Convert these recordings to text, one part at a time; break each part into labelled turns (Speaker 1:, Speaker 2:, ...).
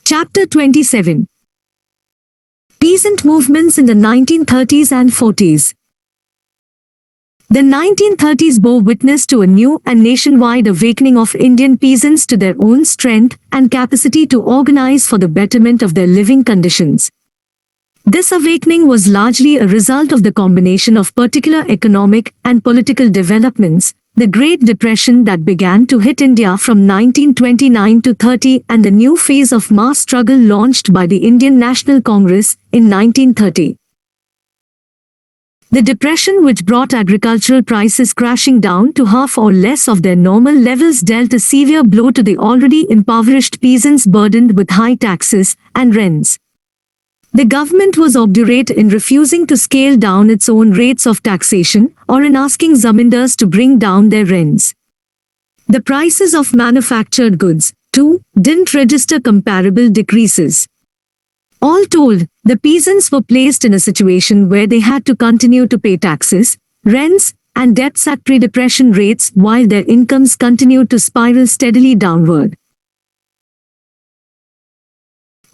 Speaker 1: Chapter 27. Peasant Movements in the 1930s and 40s. The 1930s bore witness to a new and nationwide awakening of Indian peasants to their own strength and capacity to organize for the betterment of their living conditions. This awakening was largely a result of the combination of particular economic and political developments, the Great Depression that began to hit India from 1929 to 30 and the new phase of mass struggle launched by the Indian National Congress in 1930. The depression, which brought agricultural prices crashing down to half or less of their normal levels, dealt a severe blow to the already impoverished peasants burdened with high taxes and rents. The government was obdurate in refusing to scale down its own rates of taxation or in asking zamindars to bring down their rents. The prices of manufactured goods, too, didn't register comparable decreases. All told, the peasants were placed in a situation where they had to continue to pay taxes, rents, and debts at pre-depression rates while their incomes continued to spiral steadily downward.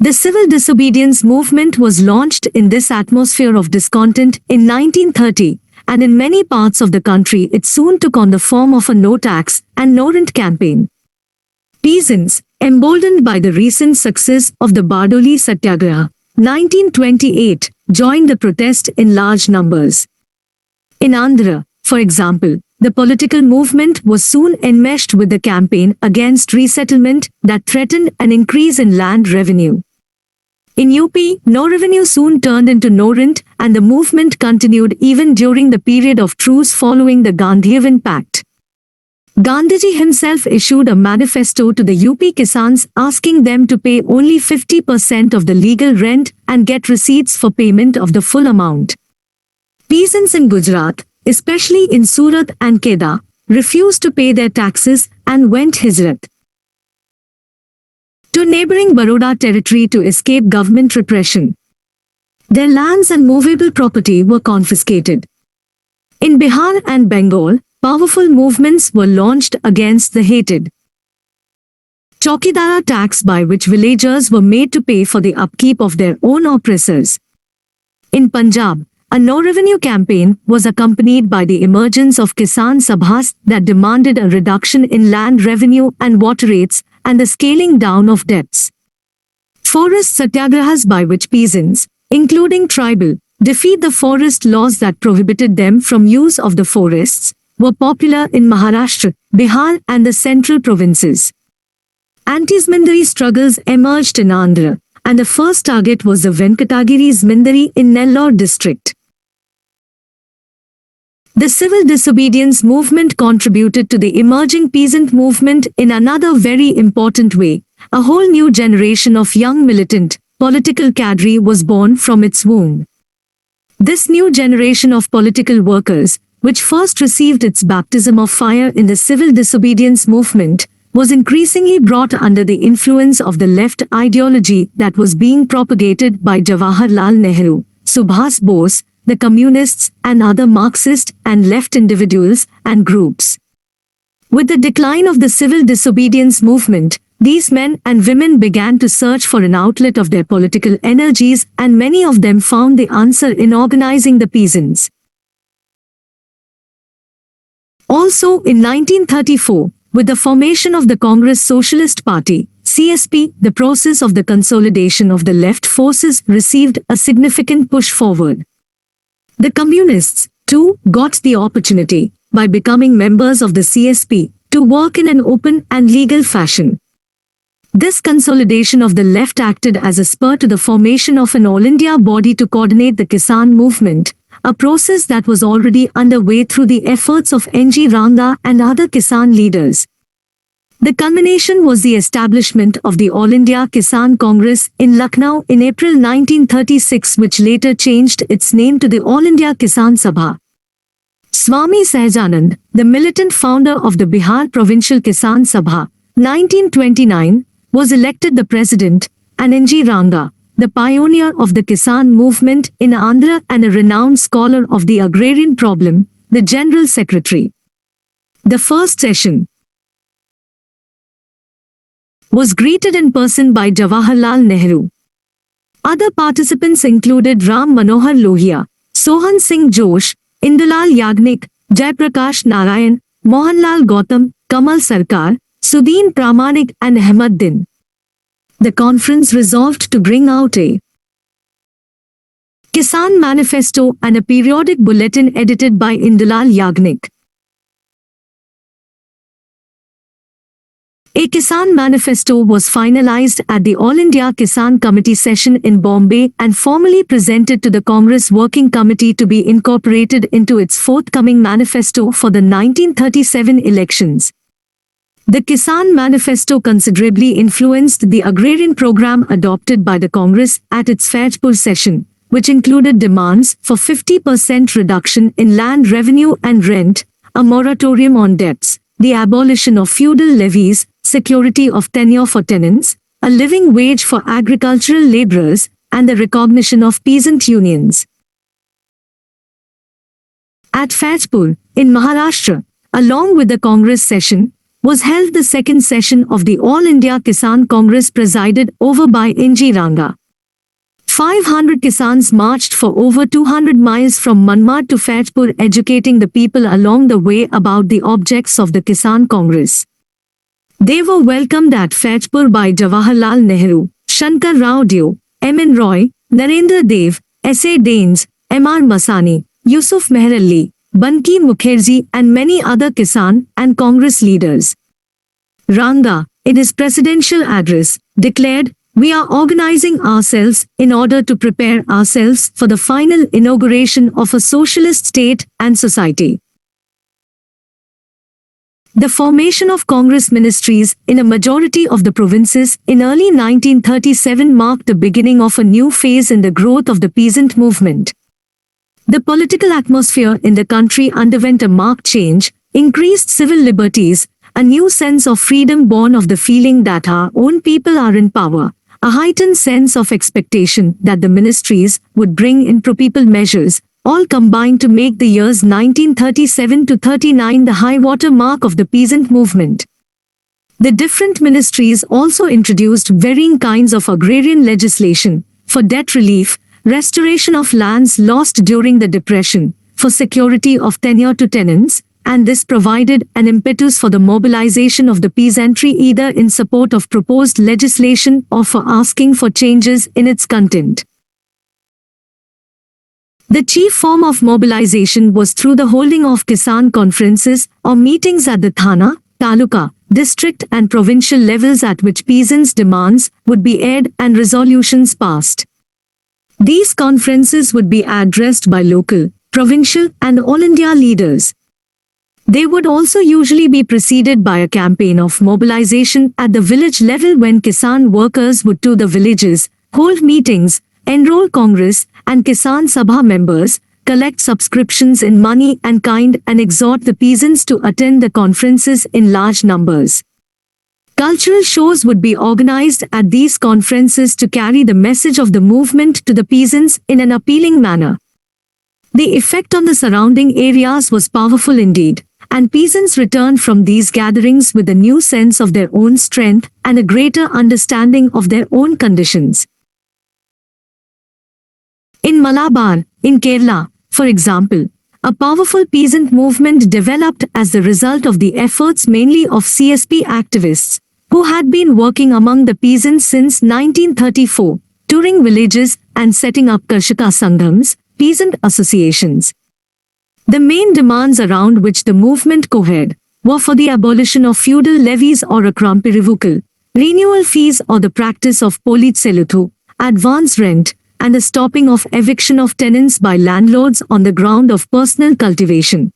Speaker 1: The civil disobedience movement was launched in this atmosphere of discontent in 1930, and in many parts of the country it soon took on the form of a no tax and no rent campaign. Peasants, emboldened by the recent success of the Bardoli Satyagraha, 1928, joined the protest in large numbers. In Andhra, for example, the political movement was soon enmeshed with the campaign against resettlement that threatened an increase in land revenue. In UP, no revenue soon turned into no rent, and the movement continued even during the period of truce following the Gandhiavan Pact. Gandhiji himself issued a manifesto to the UP Kisans asking them to pay only 50% of the legal rent and get receipts for payment of the full amount. Peasants in Gujarat, especially in Surat and Kedah, refused to pay their taxes and went hijrat to neighboring Baroda territory to escape government repression. Their lands and movable property were confiscated. In Bihar and Bengal, powerful movements were launched against the hated Chaukidara tax, by which villagers were made to pay for the upkeep of their own oppressors. In Punjab, a no-revenue campaign was accompanied by the emergence of Kisan Sabhas that demanded a reduction in land revenue and water rates and the scaling down of debts. Forest satyagrahas, by which peasants, including tribal, defied the forest laws that prohibited them from use of the forests, were popular in Maharashtra, Bihar and the central provinces. Anti-Zamindari struggles emerged in Andhra, and the first target was the Venkatagiri Zamindari in Nellore district. The civil disobedience movement contributed to the emerging peasant movement in another very important way. A whole new generation of young militant, political cadre was born from its womb. This new generation of political workers, which first received its baptism of fire in the civil disobedience movement, was increasingly brought under the influence of the left ideology that was being propagated by Jawaharlal Nehru, Subhas Bose, the communists and other Marxist and left individuals and groups. With the decline of the civil disobedience movement, these men and women began to search for an outlet of their political energies, and many of them found the answer in organizing the peasants. Also in 1934, with the formation of the Congress Socialist Party, CSP, the process of the consolidation of the left forces received a significant push forward. The communists, too, got the opportunity, by becoming members of the CSP, to work in an open and legal fashion. This consolidation of the left acted as a spur to the formation of an all-India body to coordinate the Kisan movement, a process that was already underway through the efforts of N.G. Ranga and other Kisan leaders. The culmination was the establishment of the All India Kisan Congress in Lucknow in April 1936, which later changed its name to the All India Kisan Sabha. Swami Sahajanand, the militant founder of the Bihar Provincial Kisan Sabha, 1929, was elected the president, and N.G. Ranga, the pioneer of the Kisan movement in Andhra and a renowned scholar of the agrarian problem, the general secretary. The first session was greeted in person by Jawaharlal Nehru. Other participants included Ram Manohar Lohia, Sohan Singh Josh, Indulal Yagnik, Jaiprakash Narayan, Mohanlal Gautam, Kamal Sarkar, Sudeen Pramanik and Ahmad Din. The conference resolved to bring out a Kisan Manifesto and a periodic bulletin edited by Indulal Yagnik. A Kisan Manifesto was finalized at the All India Kisan Committee session in Bombay and formally presented to the Congress Working Committee to be incorporated into its forthcoming manifesto for the 1937 elections. The Kisan Manifesto considerably influenced the agrarian program adopted by the Congress at its Faizpur session, which included demands for 50% reduction in land revenue and rent, a moratorium on debts, the abolition of feudal levies, security of tenure for tenants, a living wage for agricultural laborers, and the recognition of peasant unions. At Faizpur, in Maharashtra, along with the Congress session, was held the second session of the All India Kisan Congress presided over by N.G. Ranga. 500 Kisans marched for over 200 miles from Manmad to Faizpur, educating the people along the way about the objects of the Kisan Congress. They were welcomed at Faizpur by Jawaharlal Nehru, Shankar Rao Deo, M.N. Roy, Narendra Dev, S.A. Daines, M.R. Masani, Yusuf Meherali, Banki Mukherjee and many other Kisan and Congress leaders. Ranga, in his presidential address, declared, "We are organizing ourselves in order to prepare ourselves for the final inauguration of a socialist state and society." The formation of Congress ministries in a majority of the provinces in early 1937 marked the beginning of a new phase in the growth of the peasant movement. The political atmosphere in the country underwent a marked change, increased civil liberties, a new sense of freedom born of the feeling that our own people are in power, a heightened sense of expectation that the ministries would bring in pro-people measures, all combined to make the years 1937 to 39 the high-water mark of the peasant movement. The different ministries also introduced varying kinds of agrarian legislation, for debt relief, restoration of lands lost during the Depression, for security of tenure to tenants, and this provided an impetus for the mobilization of the peasantry either in support of proposed legislation or for asking for changes in its content. The chief form of mobilization was through the holding of Kisan conferences or meetings at the Thana, Taluka, district and provincial levels at which peasants' demands would be aired and resolutions passed. These conferences would be addressed by local, provincial and all India leaders. They would also usually be preceded by a campaign of mobilization at the village level when Kisan workers would to the villages, hold meetings, enroll Congress and Kisan Sabha members, collect subscriptions in money and kind and exhort the peasants to attend the conferences in large numbers. Cultural shows would be organized at these conferences to carry the message of the movement to the peasants in an appealing manner. The effect on the surrounding areas was powerful indeed, and peasants returned from these gatherings with a new sense of their own strength and a greater understanding of their own conditions. In Malabar, in Kerala, for example, a powerful peasant movement developed as the result of the efforts mainly of CSP activists, who had been working among the peasants since 1934, touring villages and setting up Karshaka Sanghams, peasant associations. The main demands around which the movement cohered were for the abolition of feudal levies or Akrampirivukal, renewal fees or the practice of Polit Seluthu, advance rent, and the stopping of eviction of tenants by landlords on the ground of personal cultivation.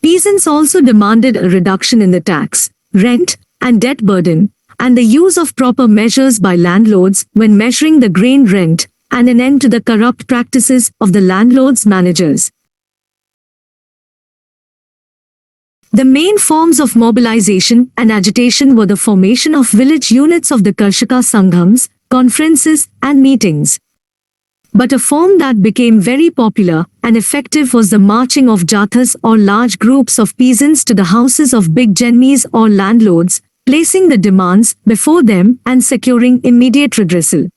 Speaker 1: Peasants also demanded a reduction in the tax, rent, and debt burden, and the use of proper measures by landlords when measuring the grain rent, and an end to the corrupt practices of the landlords' managers. The main forms of mobilization and agitation were the formation of village units of the Karshaka Sanghams, conferences, and meetings. But a form that became very popular and effective was the marching of jathas or large groups of peasants to the houses of big jagmeers or landlords, placing the demands before them and securing immediate redressal.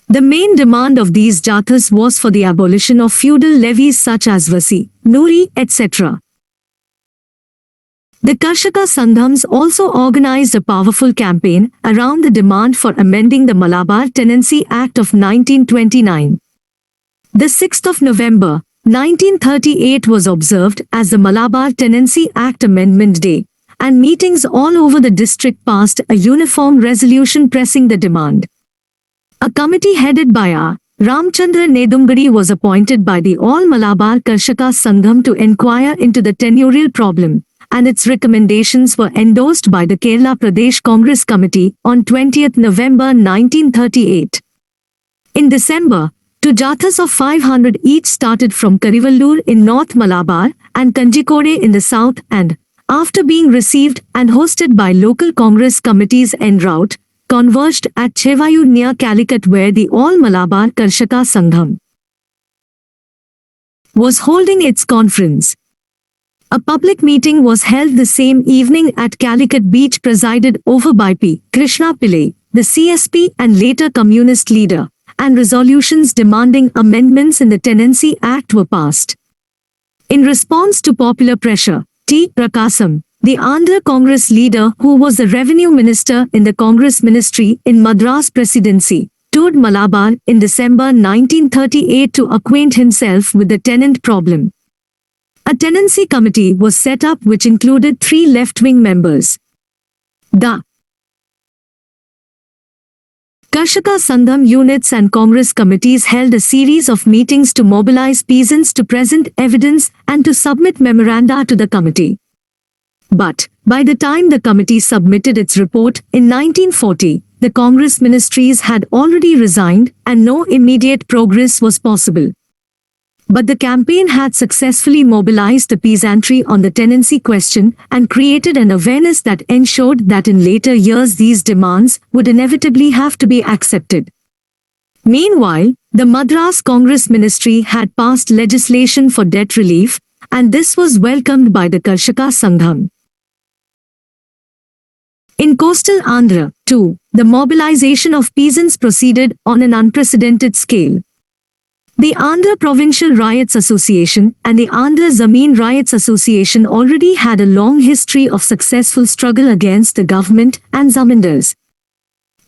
Speaker 1: The main demand of these Jathas was for the abolition of feudal levies such as Vasi, Nuri, etc. The Karshaka Sanghams also organized a powerful campaign around the demand for amending the Malabar Tenancy Act of 1929. The 6th of November, 1938 was observed as the Malabar Tenancy Act Amendment Day, and meetings all over the district passed a uniform resolution pressing the demand. A committee headed by R. Ramchandra Nedumgadi was appointed by the All Malabar Karshaka Sangham to inquire into the tenurial problem, and its recommendations were endorsed by the Kerala Pradesh Congress Committee on 20th November 1938. In December, two Jathas of 500 each started from Karivallur in North Malabar and Kanjikode in the south and, after being received and hosted by local Congress committees en route, converged at Chevayur near Calicut where the All Malabar Karshaka Sangham was holding its conference. A public meeting was held the same evening at Calicut Beach presided over by P. Krishna Pillai, the CSP and later communist leader, and resolutions demanding amendments in the Tenancy Act were passed. In response to popular pressure, T. Prakasam, the Andhra Congress leader who was the revenue minister in the Congress ministry in Madras Presidency, toured Malabar in December 1938 to acquaint himself with the tenant problem. A tenancy committee was set up which included 3 left-wing members. The Karshaka Sangham units and Congress committees held a series of meetings to mobilize peasants to present evidence and to submit memoranda to the committee. But, by the time the committee submitted its report in 1940, the Congress ministries had already resigned and no immediate progress was possible. But the campaign had successfully mobilized the peasantry on the tenancy question and created an awareness that ensured that in later years these demands would inevitably have to be accepted. Meanwhile, the Madras Congress Ministry had passed legislation for debt relief, and this was welcomed by the Karshaka Sangham. In coastal Andhra, too, the mobilization of peasants proceeded on an unprecedented scale. The Andhra Provincial Riots Association and the Andhra Zameen Riots Association already had a long history of successful struggle against the government and zamindars.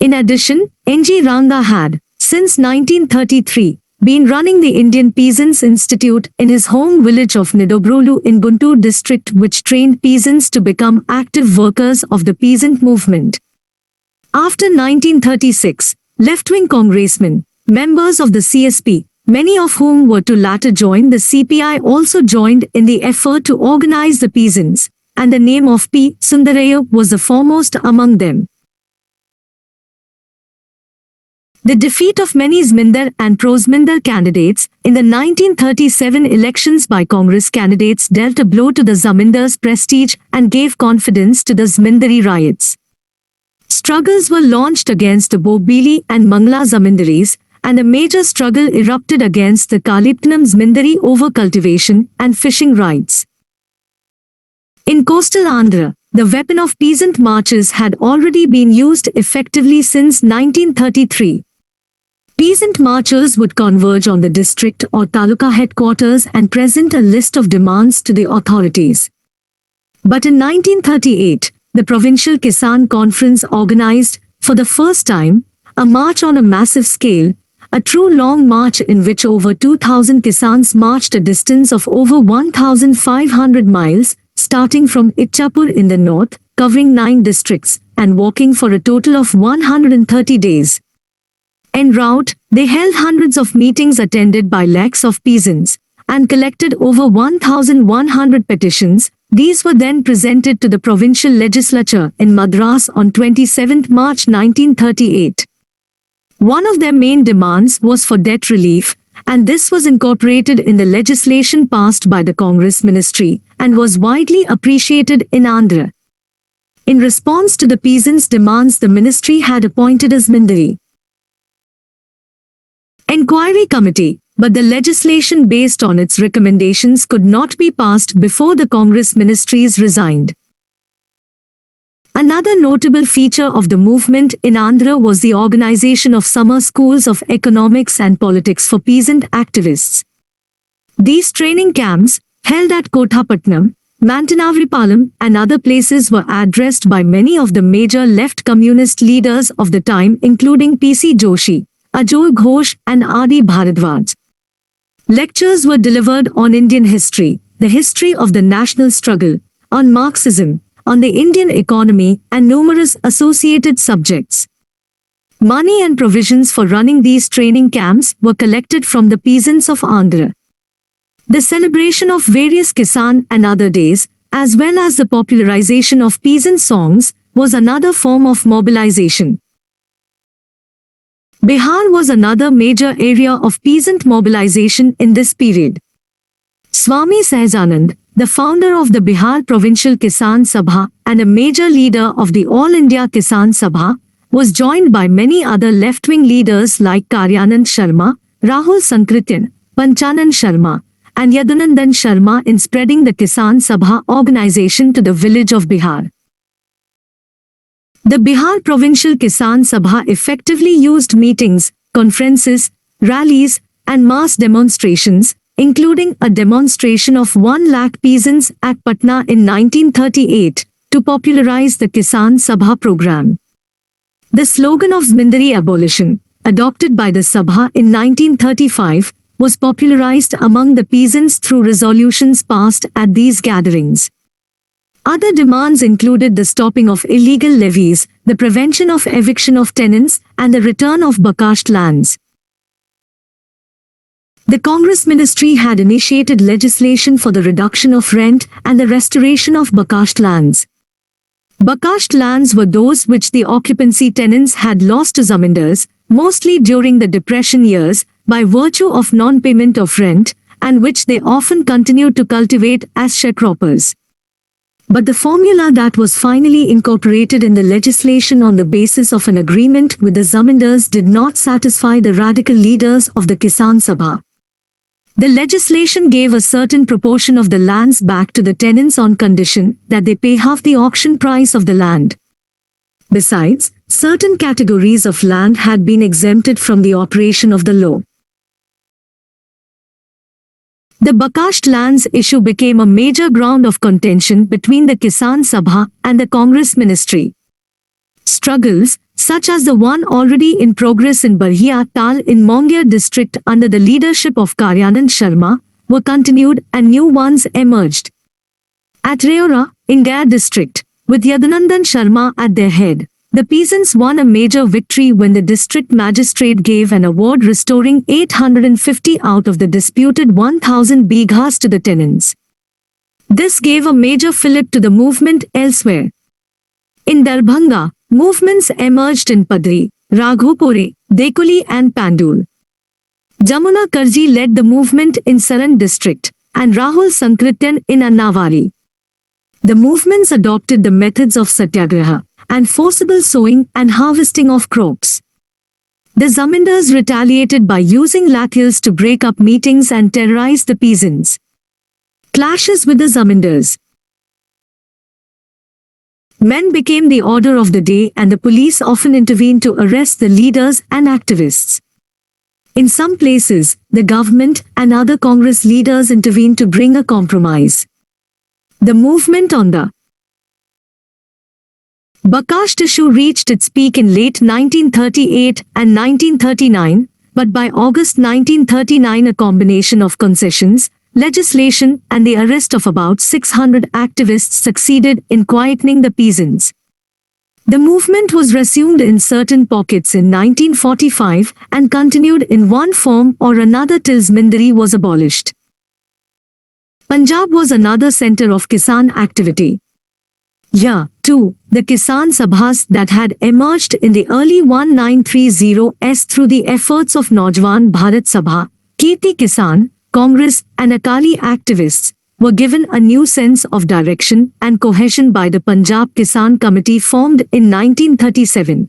Speaker 1: In addition, N.G. Ranga had, since 1933, been running the Indian Peasants Institute in his home village of Nidobrolu in Guntur district which trained peasants to become active workers of the peasant movement. After 1936, left-wing congressmen, members of the CSP, many of whom were to later join the CPI also joined in the effort to organize the peasants, and the name of P. Sundaraya was the foremost among them. The defeat of many Zmindar and pro-Zmindar candidates in the 1937 elections by Congress candidates dealt a blow to the Zamindars' prestige and gave confidence to the Zmindari riots. Struggles were launched against the Bobili and Mangla Zamindaris, and a major struggle erupted against the Kaliptanam Zmindari over cultivation and fishing rights. In coastal Andhra, the weapon of peasant marches had already been used effectively since 1933. Peasant marchers would converge on the district or taluka headquarters and present a list of demands to the authorities. But in 1938, the Provincial Kisan Conference organized, for the first time, a march on a massive scale, a true long march in which over 2,000 Kisans marched a distance of over 1,500 miles, starting from Ichapur in the north, covering 9 districts, and walking for a total of 130 days. En route, they held hundreds of meetings attended by lakhs of peasants, and collected over 1,100 petitions. These were then presented to the provincial legislature in Madras on 27 March 1938. One of their main demands was for debt relief, and this was incorporated in the legislation passed by the Congress ministry, and was widely appreciated in Andhra. In response to the peasants' demands, the ministry had appointed a Zmindari Enquiry Committee, but the legislation based on its recommendations could not be passed before the Congress ministries resigned. Another notable feature of the movement in Andhra was the organization of summer schools of economics and politics for peasant activists. These training camps, held at Kothapatnam, Mantanavripalam and other places, were addressed by many of the major left communist leaders of the time, including P.C. Joshi, Ajoy Ghosh and R.D. Bharadwaj. Lectures were delivered on Indian history, the history of the national struggle, on Marxism, on the Indian economy and numerous associated subjects. Money and provisions for running these training camps were collected from the peasants of Andhra. The celebration of various Kisan and other days, as well as the popularization of peasant songs, was another form of mobilization. Bihar was another major area of peasant mobilization in this period. Swami Sahajanand, the founder of the Bihar Provincial Kisan Sabha and a major leader of the All India Kisan Sabha, was joined by many other left-wing leaders like Karyanand Sharma, Rahul Sankrityan, Panchanand Sharma, and Yadunandan Sharma in spreading the Kisan Sabha organization to the village of Bihar. The Bihar Provincial Kisan Sabha effectively used meetings, conferences, rallies, and mass demonstrations, including a demonstration of 1 lakh peasants at Patna in 1938, to popularize the Kisan Sabha program. The slogan of Zamindari abolition, adopted by the Sabha in 1935, was popularized among the peasants through resolutions passed at these gatherings. Other demands included the stopping of illegal levies, the prevention of eviction of tenants, and the return of bakasht lands. The Congress ministry had initiated legislation for the reduction of rent and the restoration of bakasht lands. Bakasht lands were those which the occupancy tenants had lost to zamindars, mostly during the depression years, by virtue of non-payment of rent, and which they often continued to cultivate as sharecroppers. But the formula that was finally incorporated in the legislation on the basis of an agreement with the zamindars did not satisfy the radical leaders of the Kisan Sabha. The legislation gave a certain proportion of the lands back to the tenants on condition that they pay half the auction price of the land. Besides, certain categories of land had been exempted from the operation of the law. The bakasht lands issue became a major ground of contention between the Kisan Sabha and the Congress ministry. Struggles, such as the one already in progress in Barhia Tal in Mongia district under the leadership of Karyanand Sharma, were continued and new ones emerged. At Reora, in Gaya district, with Yadunandan Sharma at their head, the peasants won a major victory when the district magistrate gave an award restoring 850 out of the disputed 1000 bighas to the tenants. This gave a major fillip to the movement elsewhere. In Darbhanga, movements emerged in Padri, Raghopore, Dekuli and Pandul. Jamuna Karji led the movement in Saran district, and Rahul Sankrityan in Annawari. The movements adopted the methods of satyagraha, and forcible sowing and harvesting of crops. The zamindars retaliated by using lathis to break up meetings and terrorize the peasants. Clashes with the zamindars. Men became the order of the day and the police often intervened to arrest the leaders and activists. In some places, the government and other Congress leaders intervened to bring a compromise. The movement on the bakasht issue reached its peak in late 1938 and 1939, but by August 1939 a combination of concessions, legislation and the arrest of about 600 activists succeeded in quietening the peasants. The movement was resumed in certain pockets in 1945 and continued in one form or another till Zamindari was abolished. Punjab was another center of Kisan activity. Here, too, the Kisan Sabhas that had emerged in the early 1930s through the efforts of Naujawan Bharat Sabha, Kirti Kisan, Congress and Akali activists, were given a new sense of direction and cohesion by the Punjab Kisan Committee formed in 1937.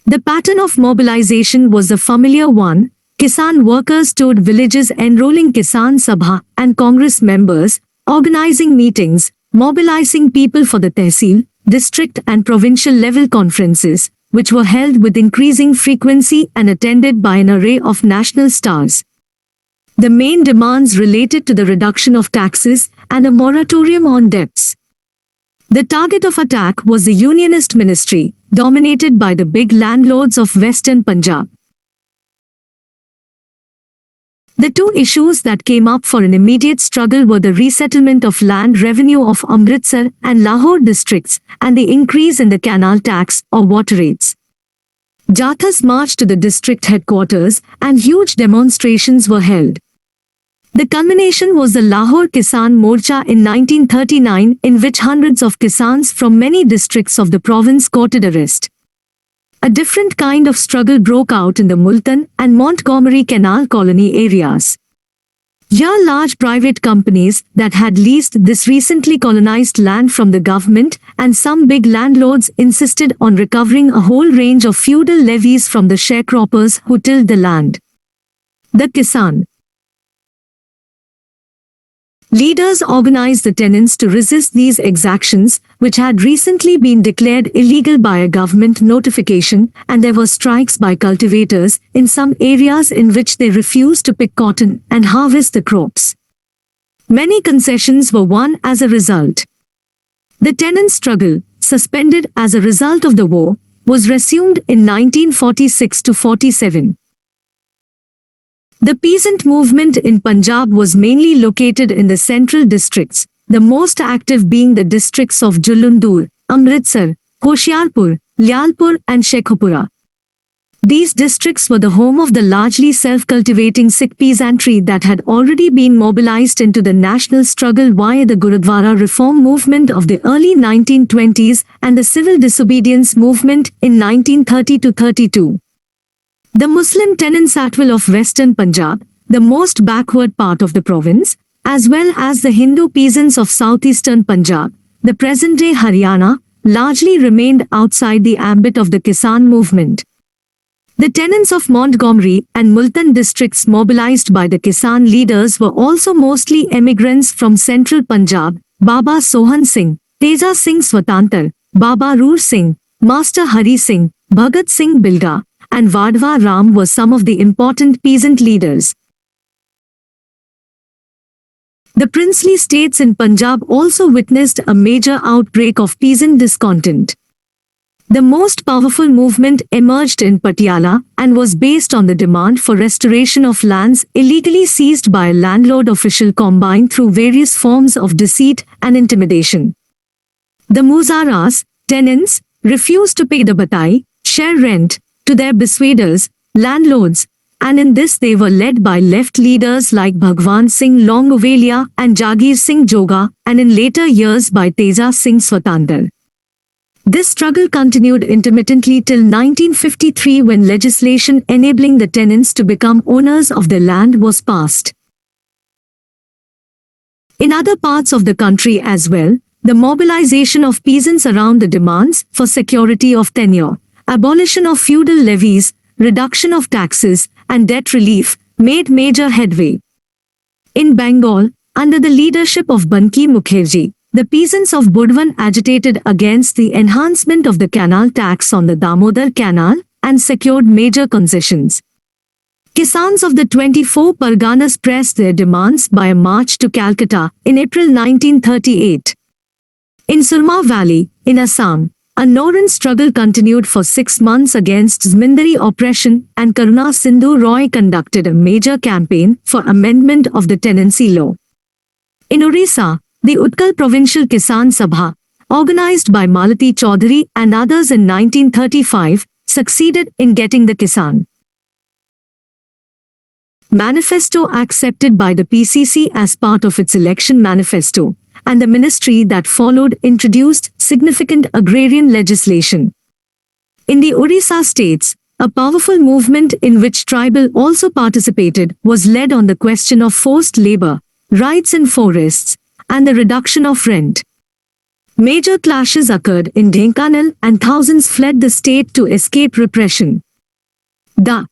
Speaker 1: The pattern of mobilization was the familiar one. Kisan workers toured villages enrolling Kisan Sabha and Congress members, organizing meetings, mobilizing people for the tehsil, district and provincial level conferences, which were held with increasing frequency and attended by an array of national stars. The main demands related to the reduction of taxes and a moratorium on debts. The target of attack was the Unionist ministry, dominated by the big landlords of Western Punjab. The two issues that came up for an immediate struggle were the resettlement of land revenue of Amritsar and Lahore districts and the increase in the canal tax or water rates. Jathas marched to the district headquarters and huge demonstrations were held. The culmination was the Lahore Kisan Morcha in 1939, in which hundreds of Kisans from many districts of the province courted arrest. A different kind of struggle broke out in the Multan and Montgomery Canal colony areas. Here large private companies that had leased this recently colonized land from the government and some big landlords insisted on recovering a whole range of feudal levies from the sharecroppers who tilled the land. The Kisan leaders organized the tenants to resist these exactions, which had recently been declared illegal by a government notification, and there were strikes by cultivators in some areas in which they refused to pick cotton and harvest the crops. Many concessions were won as a result. The tenant struggle, suspended as a result of the war, was resumed in 1946-47. The peasant movement in Punjab was mainly located in the central districts, the most active being the districts of Jalandhar, Amritsar, Hoshiarpur, Lyalpur and Sheikhupura. These districts were the home of the largely self-cultivating Sikh peasantry that had already been mobilized into the national struggle via the Gurudwara reform movement of the early 1920s and the civil disobedience movement in 1930-32. The Muslim tenants Atwal of Western Punjab, the most backward part of the province, as well as the Hindu peasants of southeastern Punjab, the present-day Haryana, largely remained outside the ambit of the Kisan movement. The tenants of Montgomery and Multan districts mobilized by the Kisan leaders were also mostly emigrants from central Punjab. Baba Sohan Singh, Teja Singh Swatantar, Baba Roor Singh, Master Hari Singh, Bhagat Singh Bilga, and Vadhva Ram were some of the important peasant leaders. The princely states in Punjab also witnessed a major outbreak of peasant discontent. The most powerful movement emerged in Patiala and was based on the demand for restoration of lands illegally seized by a landlord official combined through various forms of deceit and intimidation. The Muzaras, tenants, refused to pay the batai, share rent, to their beswaders, landlords, and in this they were led by left leaders like Bhagwan Singh Longovalia and Jagir Singh Joga, and in later years by Teja Singh Swatantar. This struggle continued intermittently till 1953 when legislation enabling the tenants to become owners of the land was passed. In other parts of the country as well, the mobilization of peasants around the demands for security of tenure, abolition of feudal levies, reduction of taxes, and debt relief made major headway. In Bengal, under the leadership of Banki Mukherjee, the peasants of Budwan agitated against the enhancement of the canal tax on the Damodar Canal and secured major concessions. Kisans of the 24 Parganas pressed their demands by a march to Calcutta in April 1938. In Surma Valley, in Assam, a Noran struggle continued for 6 months against Zamindari oppression, and Karuna Sindhu Roy conducted a major campaign for amendment of the tenancy law. In Orissa, the Utkal Provincial Kisan Sabha, organized by Malati Chaudhary and others in 1935, succeeded in getting the Kisan Manifesto accepted by the PCC as part of its election manifesto, and the ministry that followed introduced significant agrarian legislation. In the Orissa states, a powerful movement in which tribal also participated was led on the question of forced labor, rights in forests, and the reduction of rent. Major clashes occurred in Dhenkanal and thousands fled the state to escape repression. The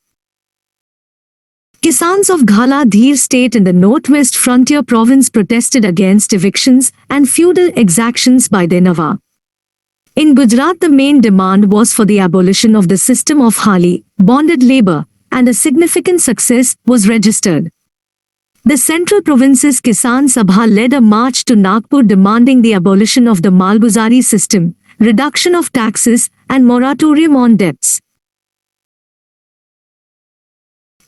Speaker 1: Kisans of Ghala Dheer state in the northwest frontier province protested against evictions and feudal exactions by the Nawab. In Gujarat, the main demand was for the abolition of the system of Hali, bonded labor, and a significant success was registered. The Central Province's Kisan Sabha led a march to Nagpur demanding the abolition of the Malguzari system, reduction of taxes, and moratorium on debts.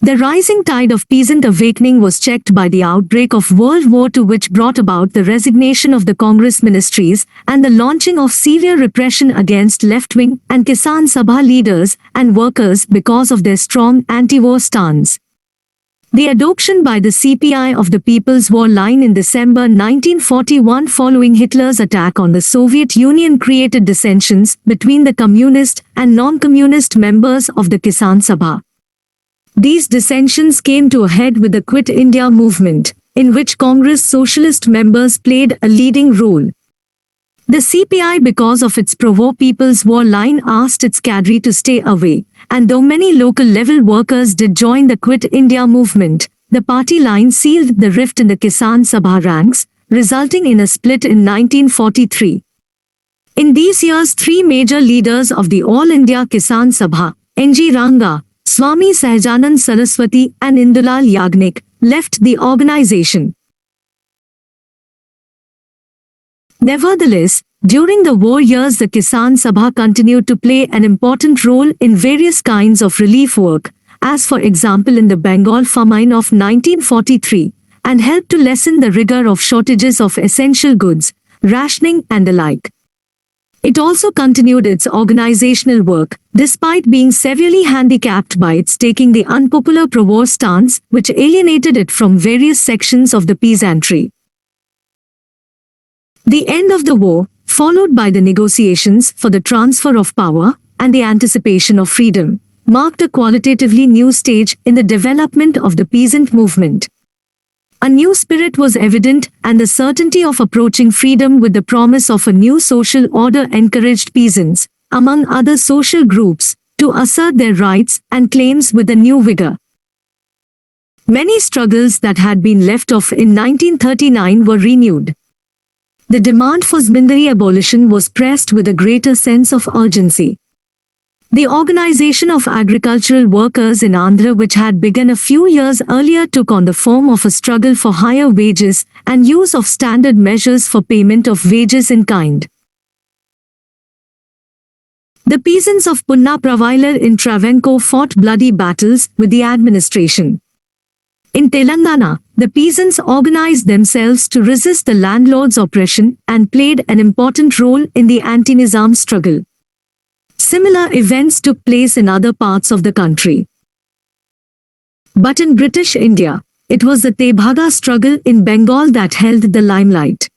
Speaker 1: The rising tide of peasant awakening was checked by the outbreak of World War II, which brought about the resignation of the Congress ministries and the launching of severe repression against left-wing and Kisan Sabha leaders and workers because of their strong anti-war stance. The adoption by the CPI of the People's War line in December 1941 following Hitler's attack on the Soviet Union created dissensions between the communist and non-communist members of the Kisan Sabha. These dissensions came to a head with the Quit India movement, in which Congress socialist members played a leading role. The CPI, because of its pro-war People's War line, asked its cadre to stay away, and though many local-level workers did join the Quit India movement, the party line sealed the rift in the Kisan Sabha ranks, resulting in a split in 1943. In these years, three major leaders of the All India Kisan Sabha, N.G. Ranga, Swami Sahajanand Saraswati and Indulal Yagnik, left the organization. Nevertheless, during the war years, the Kisan Sabha continued to play an important role in various kinds of relief work, as for example in the Bengal famine of 1943, and helped to lessen the rigor of shortages of essential goods, rationing and the like. It also continued its organizational work, despite being severely handicapped by its taking the unpopular pro-war stance, which alienated it from various sections of the peasantry. The end of the war, followed by the negotiations for the transfer of power and the anticipation of freedom, marked a qualitatively new stage in the development of the peasant movement. A new spirit was evident, and the certainty of approaching freedom with the promise of a new social order encouraged peasants, among other social groups, to assert their rights and claims with a new vigor. Many struggles that had been left off in 1939 were renewed. The demand for Zamindari abolition was pressed with a greater sense of urgency. The organization of agricultural workers in Andhra, which had begun a few years earlier, took on the form of a struggle for higher wages and use of standard measures for payment of wages in kind. The peasants of Punna Pravilar in Travancore fought bloody battles with the administration. In Telangana, the peasants organized themselves to resist the landlords' oppression and played an important role in the anti-Nizam struggle. Similar events took place in other parts of the country. But in British India, it was the Tebhaga struggle in Bengal that held the limelight.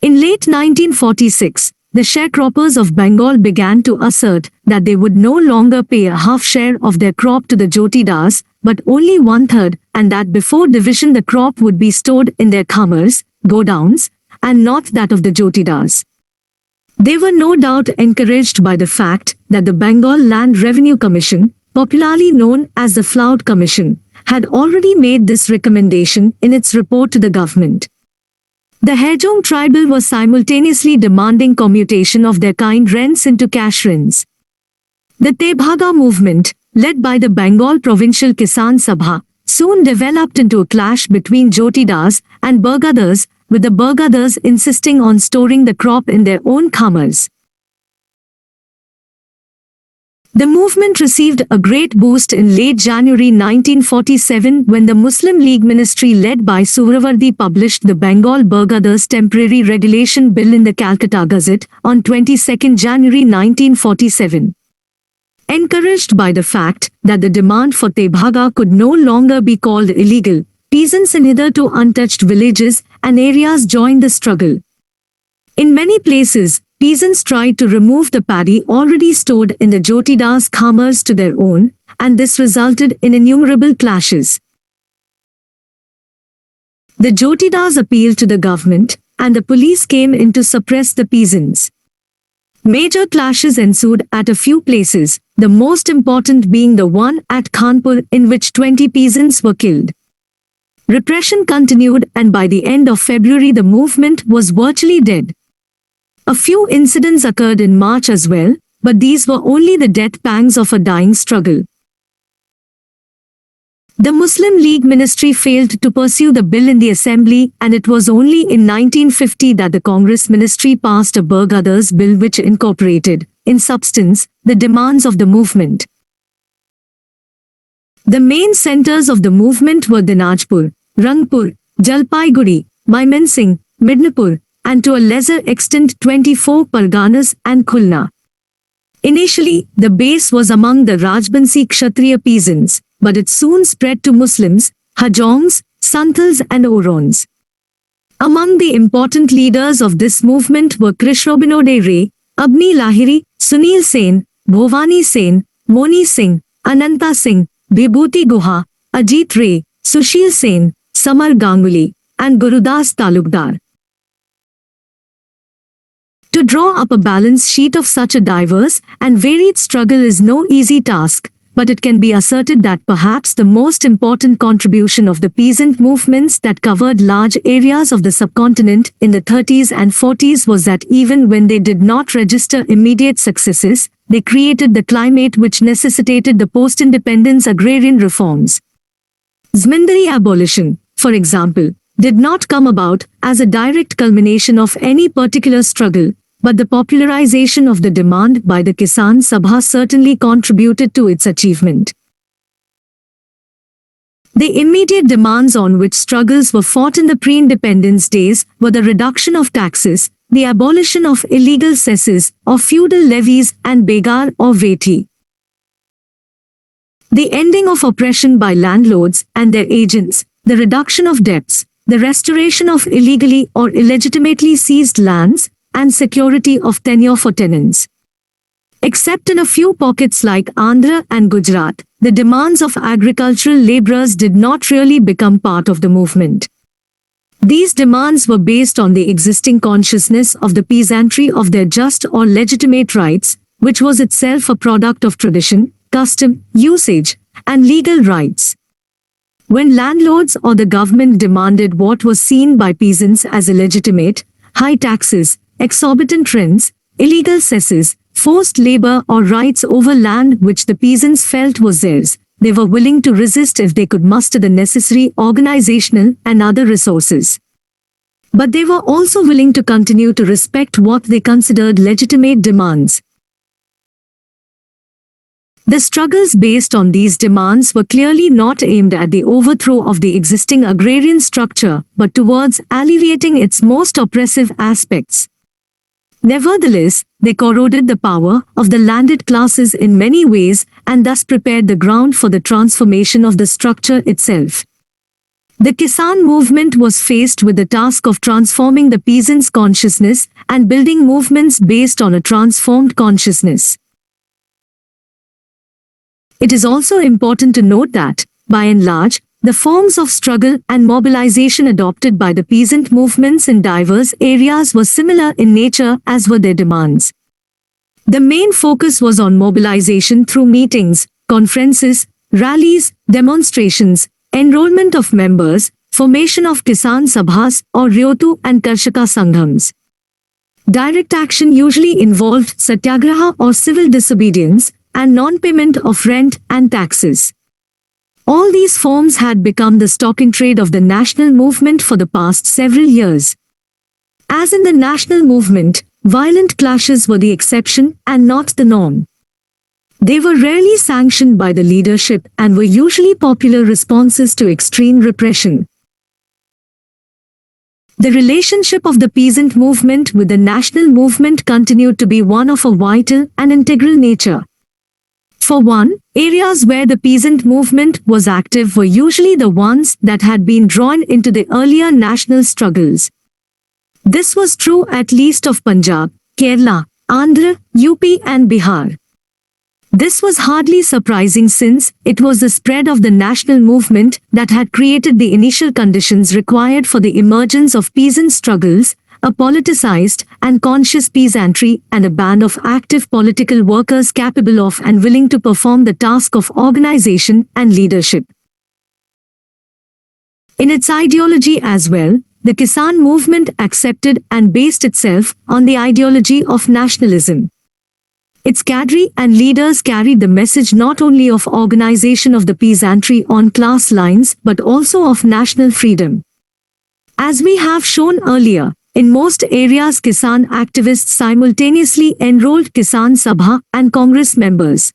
Speaker 1: In late 1946, the sharecroppers of Bengal began to assert that they would no longer pay a half share of their crop to the jotidars, but only 1/3, and that before division the crop would be stored in their khamars, godowns, and not that of the jotidars. They were no doubt encouraged by the fact that the Bengal Land Revenue Commission, popularly known as the Flood Commission, had already made this recommendation in its report to the government. The Hejong tribal was simultaneously demanding commutation of their kind rents into cash rents. The Tebhaga movement, led by the Bengal Provincial Kisan Sabha, soon developed into a clash between jotidars and burgadars, with the burgadars insisting on storing the crop in their own khamars. The movement received a great boost in late January 1947 when the Muslim League ministry led by Suhrawardi published the Bengal Burgadars Temporary Regulation Bill in the Calcutta Gazette on 22 January 1947. Encouraged by the fact that the demand for Tebhaga could no longer be called illegal, peasants in hitherto untouched villages and areas joined the struggle. In many places, peasants tried to remove the paddy already stored in the jotidars' khamars to their own, and this resulted in innumerable clashes. The jotidars appealed to the government, and the police came in to suppress the peasants. Major clashes ensued at a few places, the most important being the one at Kanpur in which 20 peasants were killed. Repression continued, and by the end of February the movement was virtually dead. A few incidents occurred in March as well, but these were only the death pangs of a dying struggle. The Muslim League ministry failed to pursue the bill in the assembly, and it was only in 1950 that the Congress ministry passed a Burghudders bill which incorporated, in substance, the demands of the movement. The main centers of the movement were Dinajpur, Rangpur, Jalpaiguri, Mymensingh, Midnapur, and to a lesser extent 24 Parganas and Khulna. Initially, the base was among the Rajbansi Kshatriya peasants, but it soon spread to Muslims, Hajongs, Santals and Orons. Among the important leaders of this movement were Krishnobinode Ray, Abni Lahiri, Sunil Sen, Bhovani Sen, Moni Singh, Ananta Singh, Vibhuti Guha, Ajit Ray, Sushil Sen, Samar Ganguly, and Gurudas Talukdar. To draw up a balance sheet of such a diverse and varied struggle is no easy task, but it can be asserted that perhaps the most important contribution of the peasant movements that covered large areas of the subcontinent in the 30s and 40s was that even when they did not register immediate successes, they created the climate which necessitated the post-independence agrarian reforms. Zamindari abolition, for example, did not come about as a direct culmination of any particular struggle, but the popularization of the demand by the Kisan Sabha certainly contributed to its achievement. The immediate demands on which struggles were fought in the pre-independence days were the reduction of taxes, the abolition of illegal cesses or feudal levies and begar or veti, the ending of oppression by landlords and their agents, the reduction of debts, the restoration of illegally or illegitimately seized lands, and security of tenure for tenants. Except in a few pockets like Andhra and Gujarat, the demands of agricultural laborers did not really become part of the movement. These demands were based on the existing consciousness of the peasantry of their just or legitimate rights, which was itself a product of tradition, custom, usage, and legal rights. When landlords or the government demanded what was seen by peasants as illegitimate, high taxes, exorbitant rents, illegal cesses, forced labor or rights over land which the peasants felt was theirs, they were willing to resist if they could muster the necessary organizational and other resources. But they were also willing to continue to respect what they considered legitimate demands. The struggles based on these demands were clearly not aimed at the overthrow of the existing agrarian structure, but towards alleviating its most oppressive aspects. Nevertheless, they corroded the power of the landed classes in many ways and thus prepared the ground for the transformation of the structure itself. The Kisan movement was faced with the task of transforming the peasants' consciousness and building movements based on a transformed consciousness. It is also important to note that, by and large, the forms of struggle and mobilization adopted by the peasant movements in diverse areas were similar in nature as were their demands. The main focus was on mobilization through meetings, conferences, rallies, demonstrations, enrollment of members, formation of Kisan Sabhas or Ryotu and Karshaka Sanghams. Direct action usually involved satyagraha or civil disobedience and non-payment of rent and taxes. All these forms had become the stock in trade of the national movement for the past several years. As in the national movement, violent clashes were the exception and not the norm. They were rarely sanctioned by the leadership and were usually popular responses to extreme repression. The relationship of the peasant movement with the national movement continued to be one of a vital and integral nature. For one, areas where the peasant movement was active were usually the ones that had been drawn into the earlier national struggles. This was true at least of Punjab, Kerala, Andhra, UP and Bihar. This was hardly surprising since it was the spread of the national movement that had created the initial conditions required for the emergence of peasant struggles, a politicized and conscious peasantry and a band of active political workers capable of and willing to perform the task of organization and leadership. In its ideology as well, the Kisan movement accepted and based itself on the ideology of nationalism. Its cadre and leaders carried the message not only of organization of the peasantry on class lines but also of national freedom. As we have shown earlier, in most areas Kisan activists simultaneously enrolled Kisan Sabha and Congress members.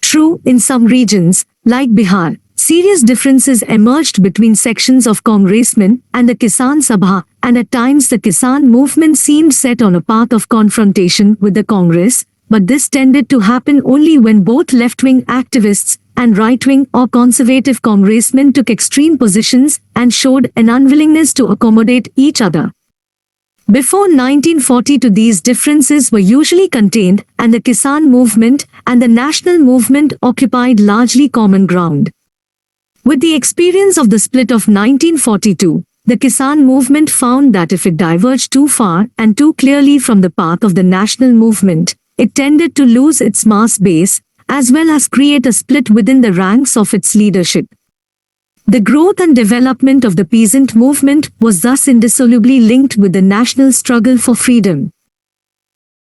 Speaker 1: True, in some regions, like Bihar, serious differences emerged between sections of congressmen and the Kisan Sabha, and at times the Kisan movement seemed set on a path of confrontation with the Congress, but this tended to happen only when both left-wing activists and right-wing or conservative congressmen took extreme positions and showed an unwillingness to accommodate each other. Before 1942 these differences were usually contained and the Kisan movement and the national movement occupied largely common ground. With the experience of the split of 1942, the Kisan movement found that if it diverged too far and too clearly from the path of the national movement, it tended to lose its mass base, as well as create a split within the ranks of its leadership. The growth and development of the peasant movement was thus indissolubly linked with the national struggle for freedom.